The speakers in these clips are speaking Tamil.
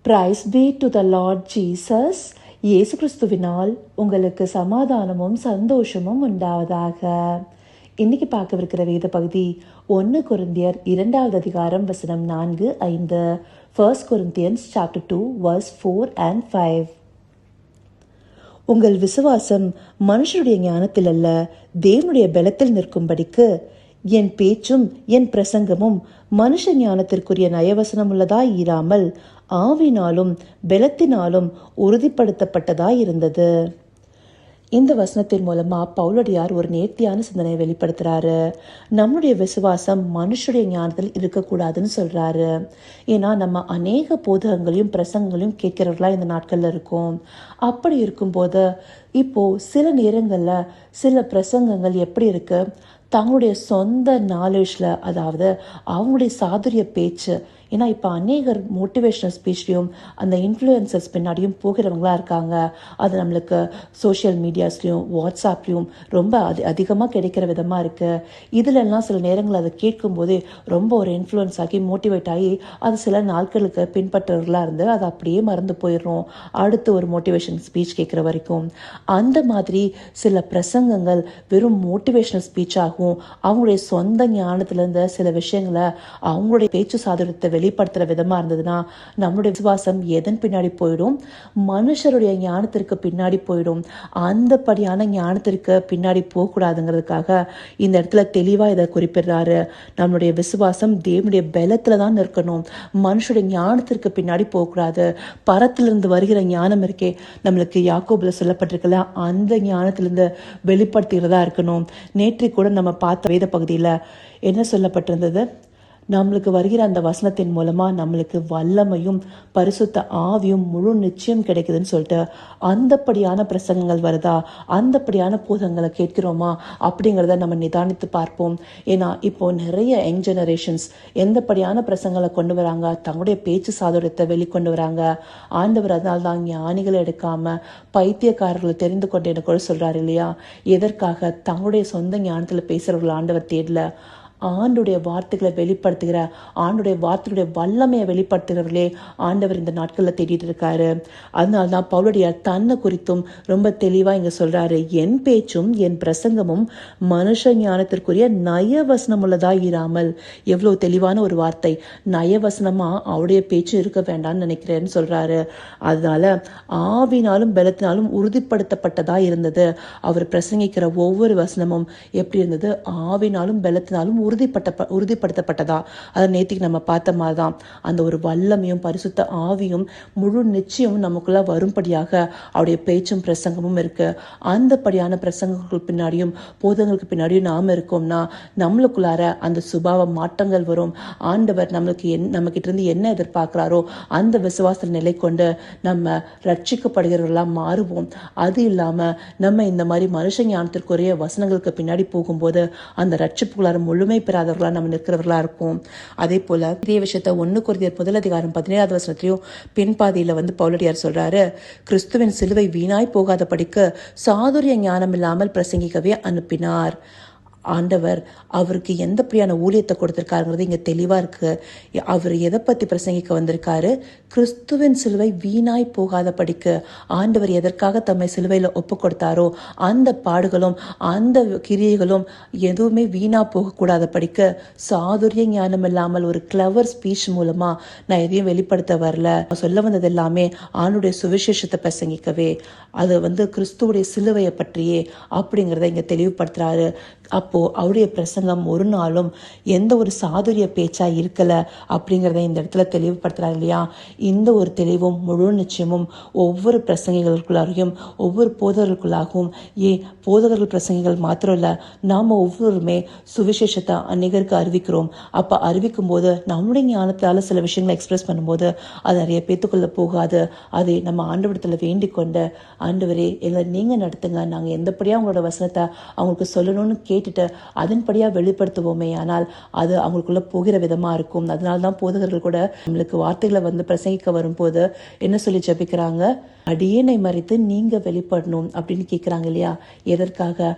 Price B to the Lord Jesus. இயேசு கிறிஸ்துவினால் உங்களுக்கு சமாதானமும் சந்தோஷமும் உண்டாவதாக. இன்னைக்கு பார்க்கவிருக்கிற வேத பகுதி 1 கொரிந்தியர் 2வது அதிகாரம் வசனம் 4-5. 1 Corinthians chapter 2 verse 4 and 5. உங்கள் விசுவாசம் மனுஷருடைய ஞானத்தில் அல்ல, தேவனுடைய பலத்தில் நிற்கும்படிக்கு என் பேச்சும் என் பிரசங்கமும் மனுஷ ஞானத்திற்குரிய நயவசனம் உள்ளதாய் இராமல் ஆவினாலும் பலத்தினாலும் உறுதிப்படுத்தப்பட்டதாய் இருந்தது. இந்த வசனத்தின் மூலமா பவுலடியார் ஒரு நேர்த்தியான சிந்தனையை வெளிப்படுத்துறாரு. நம்முடைய விசுவாசம் மனுஷருடைய ஞானத்தில் இருக்கக்கூடாதுன்னு சொல்றாரு. ஏன்னா நம்ம அநேக போதகங்களையும் பிரசங்கங்களையும் கேட்கிறவர்களா இந்த நாட்கள்ல இருக்கும். அப்படி இருக்கும்போது இப்போ சில நேரங்கள்ல சில பிரசங்கங்கள் எப்படி இருக்கு, தங்களுடைய சொந்த நாலேஜில், அதாவது அவங்களுடைய சாதுரிய பேச்சு. ஏன்னா இப்போ அநேகர் மோட்டிவேஷனல் ஸ்பீச்லையும் அந்த இன்ஃப்ளூயன்சர்ஸ் பின்னாடியும் போகிறவங்களா இருக்காங்க. அது நம்மளுக்கு சோஷியல் மீடியாஸ்லையும் வாட்ஸ்அப்லையும் ரொம்ப அதிகமாக கிடைக்கிற விதமாக இருக்குது. இதிலெல்லாம் சில நேரங்கள் அதை கேட்கும்போது ரொம்ப ஒரு இன்ஃப்ளூயன்ஸ் ஆகி மோட்டிவேட் ஆகி அது சில நாட்களுக்கு பின்பற்றவர்களாக இருந்து அதை அப்படியே மறந்து போயிடுறோம் அடுத்து ஒரு மோட்டிவேஷன் ஸ்பீச் கேட்குற வரைக்கும். அந்த மாதிரி சில பிரசங்கங்கள் வெறும் மோட்டிவேஷனல் ஸ்பீச்சாகவும் அவங்களுடைய சொந்த ஞானத்திலேருந்து சில விஷயங்களை அவங்களுடைய பேச்சு சாதுரியத்தை வெளிப்படுத்துற விதமா இருந்ததுன்னா நம்மளுடைய விசுவாசம் எதன் பின்னாடி போயிடும்? மனுஷருடைய ஞானத்திற்கு பின்னாடி போயிடும். அந்தபடியான ஞானத்திற்கு பின்னாடி போகக்கூடாதுங்கிறதுக்காக இந்த இடத்துல தெளிவா இதை குறிப்பிடுறாரு. நம்மளுடைய விசுவாசம் தேவனுடைய பலத்துல தான் இருக்கணும், மனுஷருடைய ஞானத்திற்கு பின்னாடி போகக்கூடாது. பரத்திலிருந்து வருகிற ஞானம் இருக்கே, நம்மளுக்கு யாக்கோபுல சொல்லப்பட்டிருக்கல, அந்த ஞானத்திலிருந்து வெளிப்படுத்துகிறதா இருக்கணும். நேற்று கூட நம்ம பார்த்த வேத பகுதியில் என்ன சொல்லப்பட்டிருந்தது? நம்மளுக்கு வருகிற அந்த வசனத்தின் மூலமா நம்மளுக்கு வல்லமையும் பரிசுத்த ஆவியும் முழு நிச்சயம் கிடைக்குதுன்னு சொல்லிட்டு அந்தப்படியான பிரசங்கங்கள் வருதா, அந்தப்படியான போதங்களை கேட்கிறோமா அப்படிங்கிறத நம்ம நிதானித்து பார்ப்போம். ஏன்னா இப்போ நிறைய யங் ஜெனரேஷன்ஸ் எந்தப்படியான பிரசங்களை கொண்டு வராங்க, தங்களுடைய பேச்சு சாதுரியத்தை வெளிக்கொண்டு வராங்க. ஆண்டவர் அதனால தான் ஞானிகளை எடுக்காம பைத்தியக்காரர்களை தெரிந்து கொண்டேன்னு கூட சொல்றாரு இல்லையா? எதற்காக? தங்களுடைய சொந்த ஞானத்துல பேசுறவர்கள் ஆண்டவர் தேடல, ஆண்டுடைய வார்த்தைகளை வெளிப்படுத்துகிற, ஆண்டுடைய வார்த்தைகளுடைய வல்லமையை வெளிப்படுத்துகிறவர்களே ஆண்டவர் இந்த நாட்களில் தேடிட்டு இருக்காரு. அதனால்தான் பவுலடியார் தன்னை குறித்தும் ரொம்ப தெளிவா இங்க சொல்றாரு, என் பேச்சும் என் பிரசங்கமும் மனுஷ ஞானத்திற்குரிய நயவசனம் உள்ளதா இராமல். எவ்வளவு தெளிவான ஒரு வார்த்தை! நயவசனமா அவருடைய பேச்சு இருக்க வேண்டாம்னு நினைக்கிறேன்னு சொல்றாரு. அதனால ஆவினாலும் பலத்தினாலும் உறுதிப்படுத்தப்பட்டதா இருந்தது. அவர் பிரசங்கிக்கிற ஒவ்வொரு வசனமும் எப்படி இருந்தது? ஆவினாலும் பலத்தினாலும் உறுதிப்படுத்தப்பட்டதா. அதை நேத்திக்கு நம்ம பார்த்த மாதிரிதான் அந்த ஒரு வல்லமையும் பரிசுத்த ஆவியும் முழு நிச்சயமும் நமக்குள்ள வரும்படியாக அவருடைய பேச்சும் பிரசங்கமும் இருக்கு. அந்தபடியான பிரசங்கங்கள் பின்னாடியும் போதங்களுக்கு பின்னாடியும் நாம இருக்கோம்னா நம்மளுக்குள்ளார அந்த சுபாவ மாற்றங்கள் வரும். ஆண்டவர் நம்மளுக்கு நம்ம கிட்ட இருந்து என்ன எதிர்பார்க்கிறாரோ அந்த விசுவாச நிலை கொண்டு நம்ம ரட்சிக்கப்படுகிறவர்களா மாறுவோம். அது இல்லாம நம்ம இந்த மாதிரி மனுஷ ஞானத்திற்குரிய வசனங்களுக்கு பின்னாடி போகும்போது அந்த ரட்சிப்புக்குள்ளார முழுமை பெறாதவர்களா நம்ம நிற்கிறவர்களா இருக்கும். அதே போல இதே விஷயத்த 1 கொரிந்தியர் 1 அதிகாரம் 17வது வசனத்திலையும் பின்பாதியில பவுலடியார் சொல்றாரு, கிறிஸ்துவின் சிலுவை வீணாய் போகாத படிக்கு சாதுரிய ஞானம் இல்லாமல் பிரசங்கிக்கவே அனுப்பினார். ஆண்டவர் அவருக்கு எந்த பிரியான ஊழியத்தை கொடுத்திருக்காருங்கிறது இங்க தெளிவா இருக்கு. அவர் எதை பத்தி பிரசங்கிக்க வந்திருக்காரு? கிறிஸ்துவின் சிலுவை வீணாய் போகாத படிக்கு ஆண்டவர் எதற்காக தம்மை சிலுவையில ஒப்பு கொடுத்தாரோ அந்த பாடுகளும் அந்த கிரியைகளும் எதுவுமே வீணா போகக்கூடாத படிக்க சாதுரிய ஞானம் இல்லாமல் ஒரு கிளவர் ஸ்பீச் மூலமா நான் எதையும் வெளிப்படுத்த வரல, சொல்ல வந்தது எல்லாமே ஆண்டுடைய சுவிசேஷத்தை பிரசங்கிக்கவே, அது கிறிஸ்துவுடைய சிலுவையை பற்றியே அப்படிங்கிறத இங்க தெளிவுபடுத்துறாரு. அப்போ அவருடைய பிரசங்கம் ஒரு நாளும் எந்த ஒரு சாதுரிய பேச்சா இருக்கல அப்படிங்கிறத இந்த இடத்துல தெளிவுபடுத்துறாரு இல்லையா? இந்த ஒரு தெளிவும் முழு நிச்சயமும் ஒவ்வொரு பிரசங்கிகளுக்குள்ளாரையும் ஒவ்வொரு போதகர்களுக்குள்ளாகவும், போதகர்கள் பிரசங்கிகள் மாத்திரம் இல்ல, நாம ஒவ்வொருமே சுவிசேஷத்தை அநேகருக்கு அறிவிக்கிறோம். அப்ப அறிவிக்கும் போது நம்முடைய ஞானத்தால சில விஷயங்களை எக்ஸ்பிரஸ் பண்ணும்போது அது நிறைய பேத்துக்குள்ள போகாது. அதை நம்ம ஆண்டவரிடத்துல வேண்டிக் கொண்டு, ஆண்டவரே எங்களை நீங்க நடத்துங்க, நாங்க எந்தபடியா உங்களோட வசனத்தை அவங்களுக்கு சொல்லணும்னு கேட்டுட்டு கேட்டுட்டு அதன்படியாக வெளிப்படுத்துவோமே, ஆனால் அது அவங்களுக்குள்ள போகிற விதமாக இருக்கும். அதனால தான் போதகர்கள் கூட நம்மளுக்கு வார்த்தைகளை பிரசங்கிக்க வரும்போது என்ன சொல்லி ஜெபிக்கிறாங்க, அடியேனை மறித்து நீங்க வெளிப்படணும் அப்படின்னு கேட்குறாங்க இல்லையா? எதற்காக?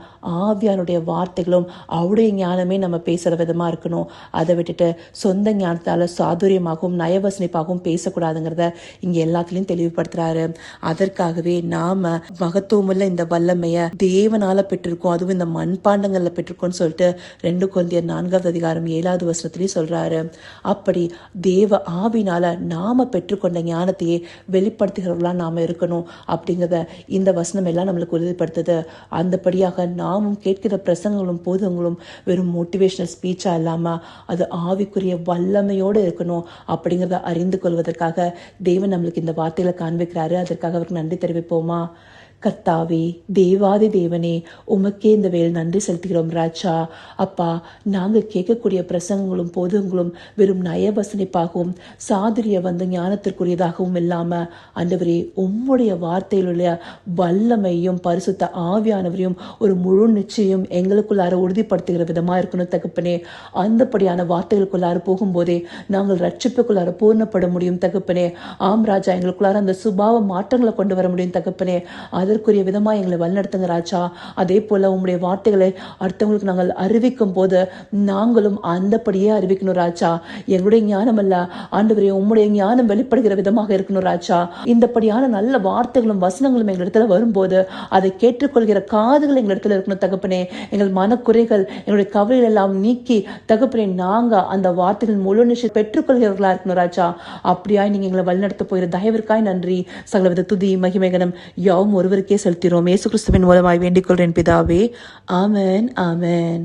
ஆவியானுடைய வார்த்தைகளும் அவருடைய ஞானமே நம்ம பேசுகிற விதமாக இருக்கணும். அதை விட்டுட்டு சொந்த ஞானத்தால் சாதுரியமாகவும் நயவசனிப்பாகவும் பேசக்கூடாதுங்கிறத இங்கே எல்லாத்துலேயும் தெளிவுபடுத்துறாரு. அதற்காகவே நாம மகத்துவமுள்ள இந்த வல்லமையை தேவனால பெற்றிருக்கோம், அதுவும் இந்த மண்பாண்டங்களில் பெற்றிருக்கோம்னு சொல்லிட்டு 2 கொரிந்தியர் 4:7 சொல்றாரு. அப்படி தேவ ஆவினால நாம பெற்றுக்கொண்ட ஞானத்தையே வெளிப்படுத்துகிறவர்களா நாம இருக்கணும் அப்படிங்கிறத இந்த வசனம் எல்லாம் நம்மளுக்கு உறுதிப்படுத்துது. அந்தபடியாக நாமும் கேட்கிற பிரசங்களும் போதங்களும் வெறும் மோட்டிவேஷனல் ஸ்பீச்சா இல்லாம அது ஆவிக்குரிய வல்லமையோடு இருக்கணும் அப்படிங்கிறத அறிந்து கொள்வதற்காக தேவன் நம்மளுக்கு இந்த வார்த்தைகளை காண்பிக்கிறாரு. அதற்காக அவருக்கு நன்றி தெரிவிப்போமா? கர்த்தாவே, தேவாதி தேவனே, உமக்கே இந்த வேலை நன்றி செலுத்துகிறோம் ராஜா. அப்பா, நாங்கள் கேட்கக்கூடிய பிரசங்கங்களும் போதங்களும் வெறும் நயவசனிப்பாகவும் சாதுரிய ஞானத்திற்குரியதாகவும் இல்லாமல் ஆண்டவரே, உம்முடைய வார்த்தையிலுள்ள வல்லமையும் பரிசுத்த ஆவியானவரையும் ஒரு முழு நிச்சயம் எங்களுக்குள்ளார உறுதிப்படுத்துகிற விதமாக இருக்கணும் தகப்பனே. அந்தப்படியான வார்த்தைகளுக்குள்ளார போகும்போதே நாங்கள் ரட்சிப்புக்குள்ளார பூர்ணப்பட முடியும் தகப்பனே. ஆம் ராஜா, எங்களுக்குள்ளார அந்த சுபாவ மாற்றங்களை கொண்டு வர முடியும் தகப்பனே. அதற்குரிய விதமாக எங்களை வழிநடத்துங்க ராஜா. அதே போல உம்முடைய வார்த்தைகளை அடுத்தவங்களுக்கு நாங்கள் அறிவிக்கும் போது நாங்களும் அந்தப்படியே அறிவிக்கணும் ராஜா. எங்களுடைய ஞானம் அல்ல ஆண்டவரே, உம்முடைய ஞானம் வெளிப்படுகிற விதமாக இருக்கணும் ராஜா. இந்தப்படியான நல்ல வார்த்தைகளும் வசனங்களும் எங்களிடத்துல வரும்போது அதை கேட்டுக்கொள்கிற காதுகள் எங்களிடத்துல இருக்கணும் தகப்பனே. எங்கள் மனக்குறைகள் எங்களுடைய கவலைகள் எல்லாம் நீக்கி தகப்பனே, நாங்க அந்த வார்த்தைகள் முழு நிச்சயம் பெற்றுக்கொள்கிறவர்களா இருக்கணும் ராஜா. அப்படியாய் நீங்க எங்களை வழிநடத்த போகிற தயவிற்காய் நன்றி. சகலவித துதி மகிமைகனம் யாவும் ஒருவருக்கே செலுத்தினோம். இயேசு கிறிஸ்துவின் மூலமாய் வேண்டிக் கொள்கிறேன் பிதாவே. ஆமென், ஆமென்.